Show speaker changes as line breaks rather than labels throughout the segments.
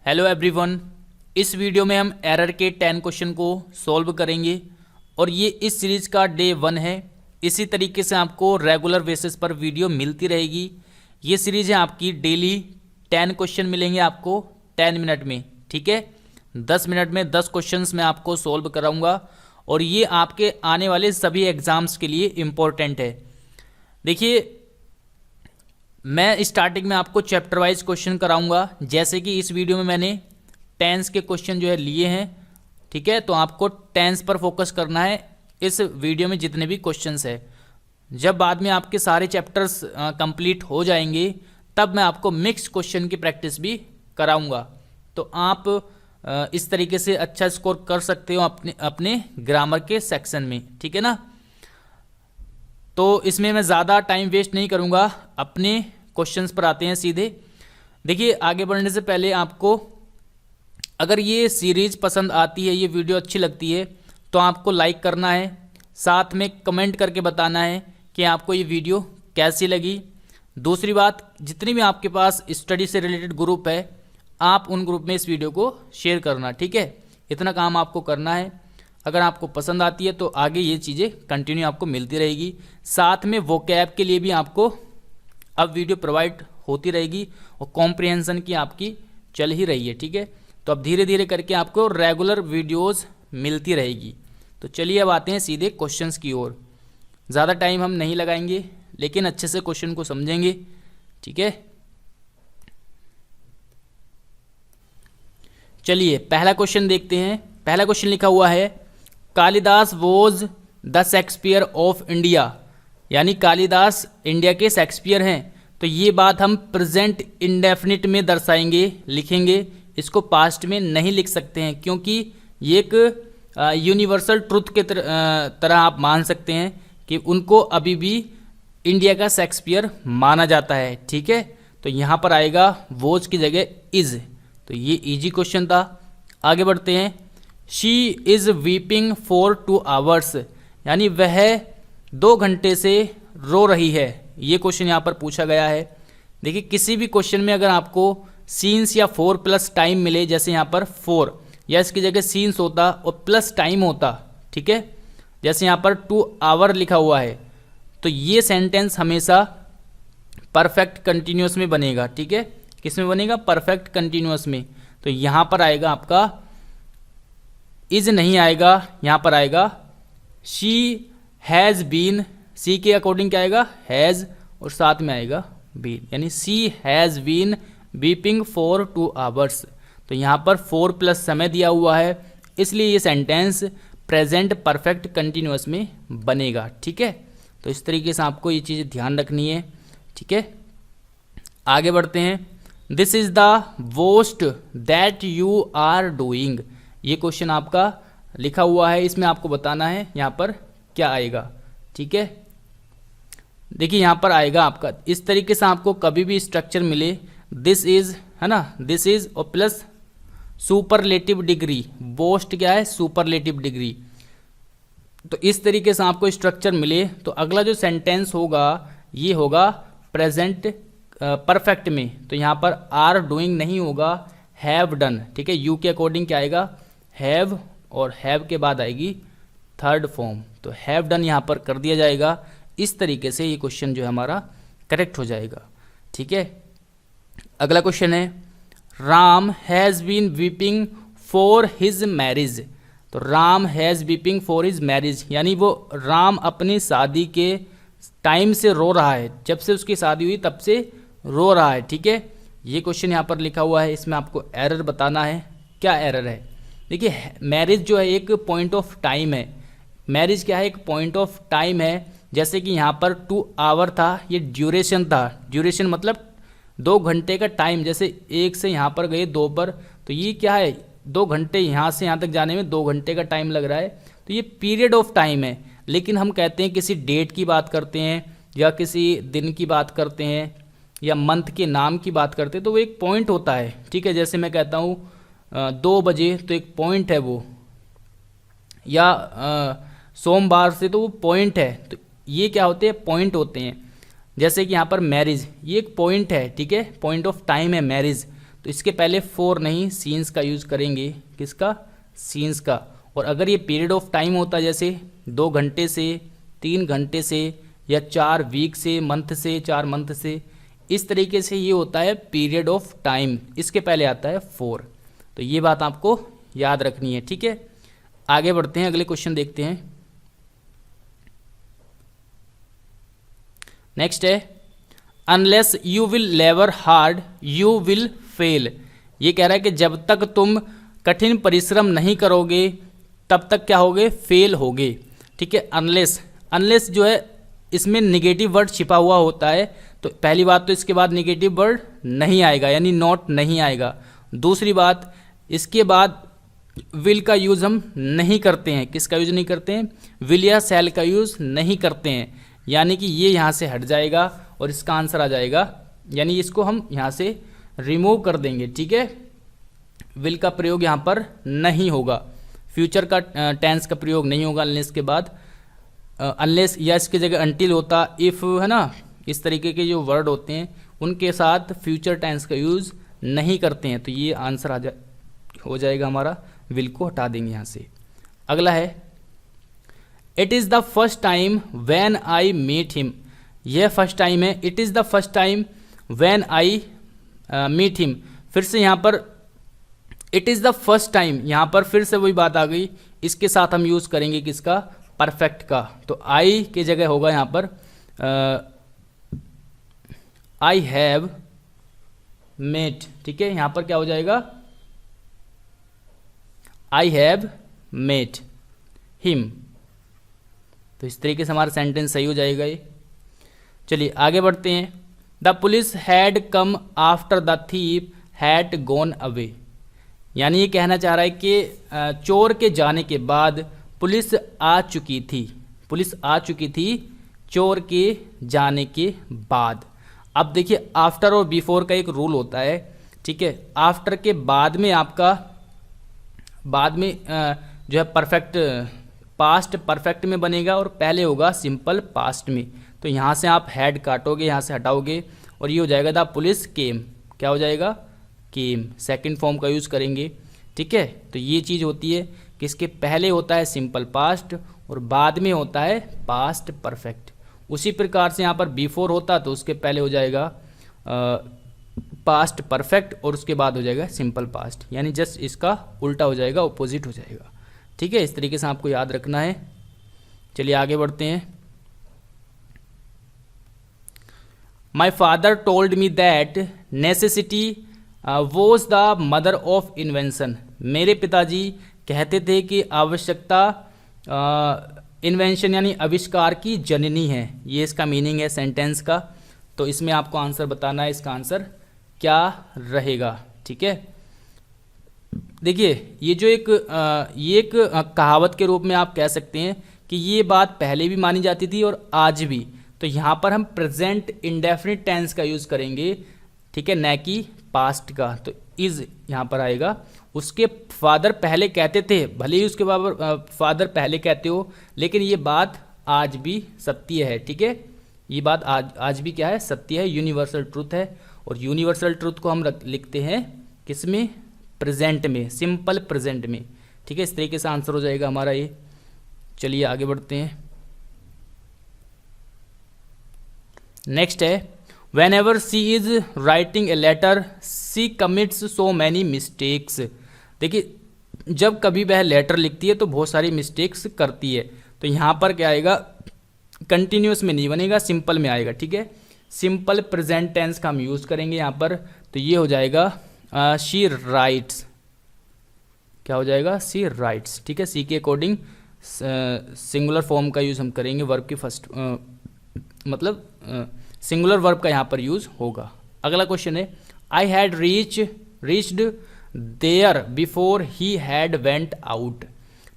Hello everyone. इस video में हम एरर के 10 क्वेश्चन को सॉल्व करेंगे और ये इस सीरीज़ का डे 1 है। इसी तरीके से आपको रेगुलर बेसिस पर वीडियो मिलती रहेगी। ये सीरीज़ है आपकी, डेली 10 क्वेश्चन मिलेंगे आपको 10 मिनट में, ठीक है। 10 मिनट में 10 क्वेश्चंस मैं आपको सॉल्व कराऊंगा और ये आपके आने वाले सभी एग्ज़ाम्स के लिए इम्पोर्टेंट है। देखिए, मैं स्टार्टिंग में आपको चैप्टर वाइज क्वेश्चन कराऊंगा, जैसे कि इस वीडियो में मैंने टेंस के क्वेश्चन जो है लिए हैं, ठीक है। तो आपको टेंस पर फोकस करना है इस वीडियो में जितने भी क्वेश्चंस है। जब बाद में आपके सारे चैप्टर्स कंप्लीट हो जाएंगे तब मैं आपको मिक्स क्वेश्चन की प्रैक्टिस भी कराऊंगा, तो आप इस तरीके से अच्छा स्कोर कर सकते हो अपने ग्रामर के सेक्शन में, ठीक है ना। तो इसमें मैं ज़्यादा टाइम वेस्ट नहीं करूंगा, अपने क्वेश्चंस पर आते हैं सीधे। देखिए, आगे बढ़ने से पहले आपको अगर ये सीरीज़ पसंद आती है, ये वीडियो अच्छी लगती है, तो आपको लाइक करना है, साथ में कमेंट करके बताना है कि आपको ये वीडियो कैसी लगी। दूसरी बात, जितनी भी आपके पास स्टडी से रिलेटेड ग्रुप है, आप उन ग्रुप में इस वीडियो को शेयर करना, ठीक है। इतना काम आपको करना है। अगर आपको पसंद आती है तो आगे ये चीज़ें कंटिन्यू आपको मिलती रहेगी। साथ में वोकैब के लिए भी आपको अब वीडियो प्रोवाइड होती रहेगी और कॉम्प्रिहेंशन की आपकी चल ही रही है, ठीक है। तो अब धीरे धीरे करके आपको रेगुलर वीडियोस मिलती रहेगी। तो चलिए अब आते हैं सीधे क्वेश्चंस की ओर। ज़्यादा टाइम हम नहीं लगाएंगे, लेकिन अच्छे से क्वेश्चन को समझेंगे, ठीक है। चलिए पहला क्वेश्चन देखते हैं। पहला क्वेश्चन लिखा हुआ है, Kalidas was the Shakespeare of India, यानी कालिदास इंडिया के शेक्सपियर हैं। तो ये बात हम प्रेजेंट इंडेफिनिट में दर्शाएंगे, लिखेंगे। इसको पास्ट में नहीं लिख सकते हैं, क्योंकि ये एक यूनिवर्सल ट्रुथ के तरह आप मान सकते हैं कि उनको अभी भी इंडिया का शेक्सपियर माना जाता है, ठीक है। तो यहाँ पर आएगा वॉज की जगह इज। तो ये इजी क्वेश्चन था। आगे बढ़ते हैं। She is weeping for 2 hours, यानी वह 2 घंटे से रो रही है। ये क्वेश्चन यहाँ पर पूछा गया है। देखिए, किसी भी क्वेश्चन में अगर आपको सीन्स या 4 प्लस टाइम मिले, जैसे यहाँ पर 4 या इसकी जगह सीन्स होता और प्लस टाइम होता, ठीक है। जैसे यहाँ पर 2 आवर लिखा हुआ है, तो ये सेंटेंस हमेशा परफेक्ट कंटिन्यूअस में बनेगा, ठीक है। किस में बनेगा? परफेक्ट कंटिन्यूअस में। तो यहाँ पर आएगा आपका इज नहीं आएगा, यहाँ पर आएगा शी हैज़ बीन। सी के अकॉर्डिंग क्या आएगा? हैज़, और साथ में आएगा बीन, यानी she has been weeping for 2 hours. तो यहाँ पर 4 प्लस समय दिया हुआ है, इसलिए ये सेंटेंस प्रेजेंट परफेक्ट कंटिन्यूअस में बनेगा, ठीक है। तो इस तरीके से आपको ये चीज़ ध्यान रखनी है, ठीक है। आगे बढ़ते हैं। This is the worst that you are doing. ये क्वेश्चन आपका लिखा हुआ है, इसमें आपको बताना है यहाँ पर क्या आएगा, ठीक है। देखिए, यहाँ पर आएगा आपका इस तरीके से, आपको कभी भी स्ट्रक्चर मिले, दिस इज है ना, दिस इज और प्लस सुपरलेटिव डिग्री। बोस्ट क्या है? Superlative degree. तो इस तरीके से आपको स्ट्रक्चर मिले तो अगला जो सेंटेंस होगा ये होगा प्रेजेंट परफेक्ट में। तो यहाँ पर आर डूइंग नहीं होगा, हैव डन, ठीक है। यू के अकॉर्डिंग क्या आएगा? हैव, और हैव के बाद आएगी थर्ड फॉर्म। तो हैव डन यहाँ पर कर दिया जाएगा। इस तरीके से ये क्वेश्चन जो है हमारा करेक्ट हो जाएगा, ठीक है। अगला क्वेश्चन है, Ram has been weeping for his marriage. तो Ram has weeping for his marriage, यानी वो राम अपनी शादी के टाइम से रो रहा है, जब से उसकी शादी हुई तब से रो रहा है, ठीक है। ये क्वेश्चन यहाँ पर लिखा हुआ है, इसमें आपको एरर बताना है। क्या एरर है? देखिए, मैरिज जो है एक पॉइंट ऑफ टाइम है। मैरिज क्या है? एक पॉइंट ऑफ टाइम है। जैसे कि यहाँ पर 2 आवर था, ये ड्यूरेशन था। ड्यूरेशन मतलब 2 घंटे का टाइम। जैसे 1 से यहाँ पर गए 2 पर, तो ये क्या है? 2 घंटे, यहाँ से यहाँ तक जाने में 2 घंटे का टाइम लग रहा है। तो ये पीरियड ऑफ टाइम है। लेकिन हम कहते हैं किसी डेट की बात करते हैं या किसी दिन की बात करते हैं या मंथ के नाम की बात करते हैं, तो वो एक पॉइंट होता है, ठीक है। जैसे मैं कहता हूँ 2 बजे, तो एक पॉइंट है वो, या सोमवार से, तो वो पॉइंट है। तो ये क्या होते हैं? पॉइंट होते हैं। जैसे कि यहाँ पर मैरिज, ये एक पॉइंट है, ठीक है, पॉइंट ऑफ टाइम है मैरिज। तो इसके पहले फॉर नहीं सीन्स का यूज़ करेंगे। किसका? सीन्स का। और अगर ये पीरियड ऑफ टाइम होता जैसे 2 घंटे से, 3 घंटे से, या 4 वीक से, मंथ से, 4 मंथ से, इस तरीके से ये होता है पीरियड ऑफ टाइम, इसके पहले आता है फॉर। तो ये बात आपको याद रखनी है, ठीक है। आगे बढ़ते हैं, अगले क्वेश्चन देखते हैं। नेक्स्ट है unless you will labour hard you will fail. ये कह रहा है कि जब तक तुम कठिन परिश्रम नहीं करोगे तब तक क्या होगे? फेल होगे, ठीक है। अनलेस जो है इसमें निगेटिव वर्ड छिपा हुआ होता है, तो पहली बात तो इसके बाद निगेटिव वर्ड नहीं आएगा, यानी नॉट नहीं आएगा। दूसरी बात, इसके बाद विल का यूज़ हम नहीं करते हैं। किसका यूज़ नहीं करते हैं? विल या शैल का यूज़ नहीं करते हैं, यानी कि ये यहाँ से हट जाएगा और इसका आंसर आ जाएगा, यानी इसको हम यहाँ से रिमूव कर देंगे, ठीक है। विल का प्रयोग यहाँ पर नहीं होगा, फ्यूचर का टेंस का प्रयोग नहीं होगा अनलेस के बाद। अनलेस या इसकी जगह अंटिल होता, इफ़, है ना, इस तरीके के जो वर्ड होते हैं उनके साथ फ्यूचर टेंस का यूज़ नहीं करते हैं। तो ये आंसर हो जाएगा हमारा, विल को हटा देंगे यहाँ से। अगला है it is the first time when I meet him. यह फर्स्ट टाइम है, it is the first time when I meet him. फिर से यहाँ पर it is the first time, यहाँ पर फिर से वही बात आ गई, इसके साथ हम यूज़ करेंगे किसका? परफेक्ट का। तो आई की जगह होगा यहाँ पर आई हैव मेट, ठीक है। यहाँ पर क्या हो जाएगा? I have met him. तो इस तरीके से हमारा सेंटेंस सही हो जाएगा ये। चलिए आगे बढ़ते हैं। The police had come after the thief had gone away. यानी ये कहना चाह रहा है कि चोर के जाने के बाद पुलिस आ चुकी थी। पुलिस आ चुकी थी चोर के जाने के बाद। अब देखिए आफ्टर और बिफोर का एक रूल होता है, ठीक है। आफ्टर के बाद में आपका बाद में जो है परफेक्ट पास्ट परफेक्ट में बनेगा और पहले होगा सिंपल पास्ट में। तो यहाँ से आप हैड काटोगे, यहाँ से हटाओगे और ये हो जाएगा द पुलिस केम। क्या हो जाएगा? केम। सेकंड फॉर्म का यूज़ करेंगे, ठीक है। तो ये चीज़ होती है कि इसके पहले होता है सिंपल पास्ट और बाद में होता है पास्ट परफेक्ट। उसी प्रकार से यहाँ पर बिफोर होता तो उसके पहले हो जाएगा पास्ट परफेक्ट और उसके बाद हो जाएगा सिंपल पास्ट, यानी जस्ट इसका उल्टा हो जाएगा, ऑपोजिट हो जाएगा, ठीक है। इस तरीके से आपको याद रखना है। चलिए आगे बढ़ते हैं। My father told me that necessity was the mother of invention. मेरे पिताजी कहते थे कि आवश्यकता इन्वेंशन यानी आविष्कार की जननी है। ये इसका मीनिंग है सेंटेंस का। तो इसमें आपको आंसर बताना है, इसका आंसर क्या रहेगा, ठीक है। देखिए ये जो एक कहावत के रूप में आप कह सकते हैं कि ये बात पहले भी मानी जाती थी और आज भी। तो यहाँ पर हम प्रेजेंट इंडेफिनिट टेंस का यूज़ करेंगे, ठीक है, न कि पास्ट का। तो इज़ यहाँ पर आएगा। उसके फादर पहले कहते थे, भले ही उसके फादर पहले कहते हो, लेकिन ये बात आज भी सत्य है, ठीक है। ये बात आज भी क्या है? सत्य है, यूनिवर्सल ट्रूथ है। और यूनिवर्सल ट्रूथ को हम लिखते हैं किसमें? प्रेजेंट में, सिंपल प्रेजेंट में, ठीक है। इस तरीके से आंसर हो जाएगा हमारा ये। चलिए आगे बढ़ते हैं। नेक्स्ट है whenever she is writing a letter she commits so many mistakes. देखिए जब कभी वह लेटर लिखती है तो बहुत सारी मिस्टेक्स करती है। तो यहाँ पर क्या आएगा? कंटिन्यूस में नहीं बनेगा, सिंपल में आएगा, ठीक है। सिंपल प्रेजेंट टेंस का हम यूज़ करेंगे यहाँ पर। तो ये हो जाएगा शी राइट्स। क्या हो जाएगा? सी राइट्स, ठीक है। सी के अकॉर्डिंग सिंगुलर फॉर्म का यूज़ हम करेंगे, वर्ब की फर्स्ट मतलब सिंगुलर वर्ब का यहाँ पर यूज़ होगा। अगला क्वेश्चन है I had reached there before he had went out,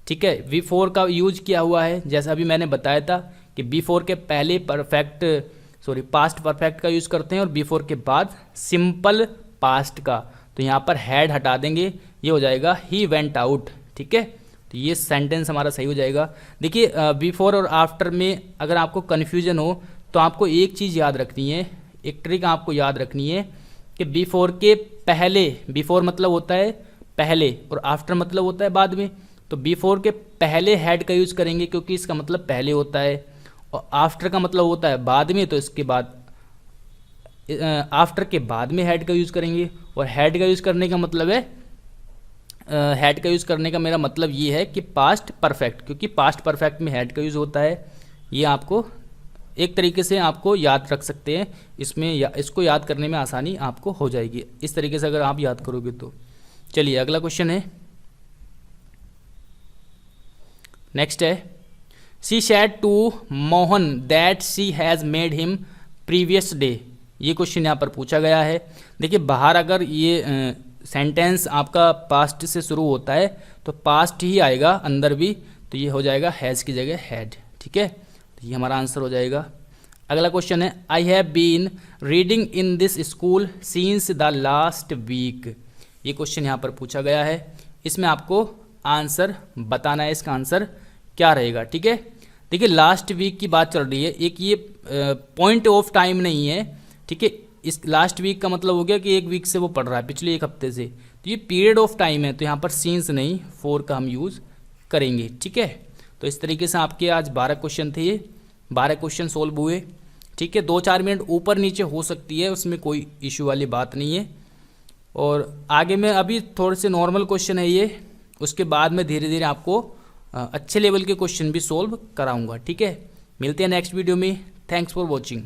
ठीक है। बिफोर का यूज किया हुआ है, जैसा अभी मैंने बताया था कि बिफोर के पहले पास्ट परफेक्ट का यूज़ करते हैं और बिफोर के बाद सिंपल पास्ट का। तो यहाँ पर हैड हटा देंगे, ये हो जाएगा ही वेंट आउट, ठीक है। तो ये सेंटेंस हमारा सही हो जाएगा। देखिए बिफोर और आफ्टर में अगर आपको कन्फ्यूजन हो तो आपको एक चीज़ याद रखनी है, एक ट्रिक आपको याद रखनी है कि बिफोर के पहले, बिफोर मतलब होता है पहले और आफ्टर मतलब होता है बाद में, तो बिफोर के पहले हैड का यूज़ करेंगे क्योंकि इसका मतलब पहले होता है, और आफ्टर का मतलब होता है बाद में, तो इसके बाद आफ्टर के बाद में हैड का यूज़ करेंगे। और हैड का यूज़ करने का मतलब है, हैड का यूज़ करने का मेरा मतलब ये है कि पास्ट परफेक्ट, क्योंकि पास्ट परफेक्ट में हैड का यूज़ होता है। ये आपको एक तरीके से आपको याद रख सकते हैं इसमें, इसको याद करने में आसानी आपको हो जाएगी इस तरीके से अगर आप याद करोगे तो। चलिए अगला क्वेश्चन है, नेक्स्ट है, she said to Mohan that she has made him previous day. ये क्वेश्चन यहाँ पर पूछा गया है। देखिए बाहर अगर ये सेंटेंस आपका पास्ट से शुरू होता है तो पास्ट ही आएगा अंदर भी, तो ये हो जाएगा हैज़ की जगह हैड, ठीक है, तो ये हमारा आंसर हो जाएगा। अगला क्वेश्चन है, I have been reading in this school since the last week. ये क्वेश्चन यहाँ पर पूछा गया है, इसमें आपको आंसर बताना है, इसका आंसर क्या रहेगा, ठीक है। देखिए लास्ट वीक की बात चल रही है, एक ये पॉइंट ऑफ टाइम नहीं है, ठीक है। इस लास्ट वीक का मतलब हो गया कि एक वीक से वो पढ़ रहा है, पिछले एक हफ्ते से, तो ये पीरियड ऑफ टाइम है, तो यहाँ पर सीन्स नहीं फोर का हम यूज़ करेंगे, ठीक है। तो इस तरीके से आपके आज 12 क्वेश्चन थे, ये 12 क्वेश्चन सोल्व हुए, ठीक है। 2-4 मिनट ऊपर नीचे हो सकती है, उसमें कोई इशू वाली बात नहीं है। और आगे में अभी थोड़े से नॉर्मल क्वेश्चन है ये, उसके बाद में धीरे धीरे आपको अच्छे लेवल के क्वेश्चन भी सोल्व कराऊंगा, ठीक है। मिलते हैं नेक्स्ट वीडियो में, थैंक्स फॉर वॉचिंग।